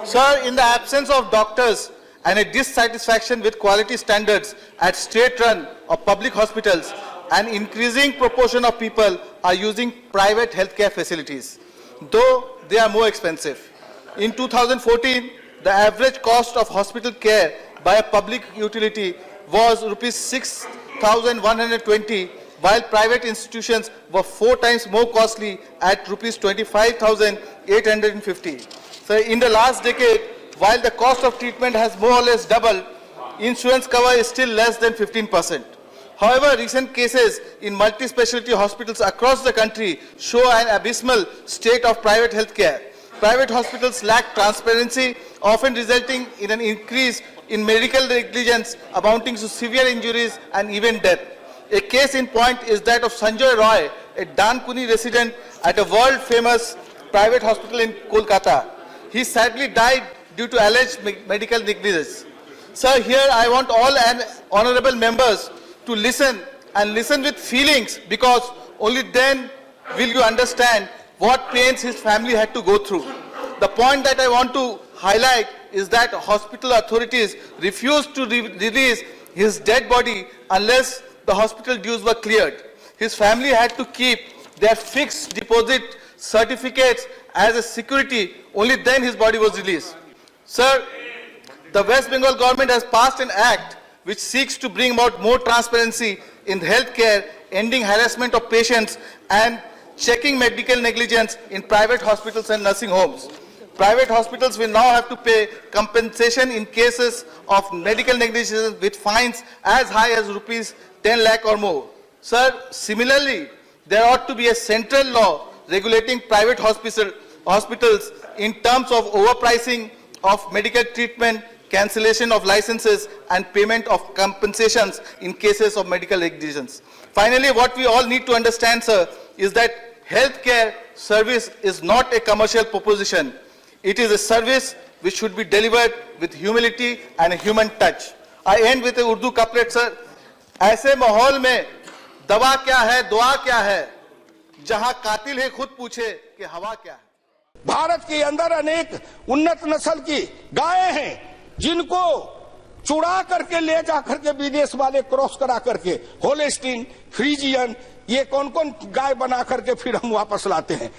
Sir, in the absence of doctors and a dissatisfaction with quality standards at state-run or public hospitals, an increasing proportion of people are using private healthcare facilities, though they are more expensive. In 2014, the average cost of hospital care by a public utility was rupees 6,120, while private institutions were 4 times more costly at rupees 25,850. So in the last decade, while the cost of treatment has more or less doubled, insurance cover is still less than 15%. However, recent cases in multi-specialty hospitals across the country show an abysmal state of private healthcare. Private hospitals lack transparency, often resulting in an increase in medical negligence amounting to severe injuries and even death. A case in point is that of Sanjay Roy, a Dankuni resident at a world-famous private hospital in Kolkata. He sadly died due to alleged medical negligence. Sir, here I want all honorable members to listen and listen with feelings, because only then will you understand what pains his family had to go through. The point that I want to highlight is that hospital authorities refused to release his dead body unless the hospital dues were cleared. His family had to keep their fixed deposit certificates as a security. Only then his body was released. Sir, the West Bengal government has passed an act which seeks to bring about more transparency in healthcare, ending harassment of patients and checking medical negligence in private hospitals and nursing homes. Private hospitals will now have to pay compensation in cases of medical negligence with fines as high as rupees 10 lakh or more. Sir, similarly, there ought to be a central law regulating private hospitals in terms of overpricing of medical treatment, cancellation of licenses and payment of compensations in cases of medical negligence. Finally, what we all need to understand, sir, is that healthcare service is not a commercial proposition. It is a service which should be delivered with humility and a human touch. I end with a Urdu couplet, sir. ऐसे माहौल में दवा क्या है, दुआ क्या है, जहां कातिल है खुद पूछे कि हवा क्या है. भारत के अंदर अनेक उन्नत नस्ल की गायें हैं, जिनको चुरा करके ले जा करके विदेश वाले क्रॉस करा करके होलेस्टीन, फ्रीजियन, ये कौन कौन गाय बना करके फिर हम वापस लाते हैं.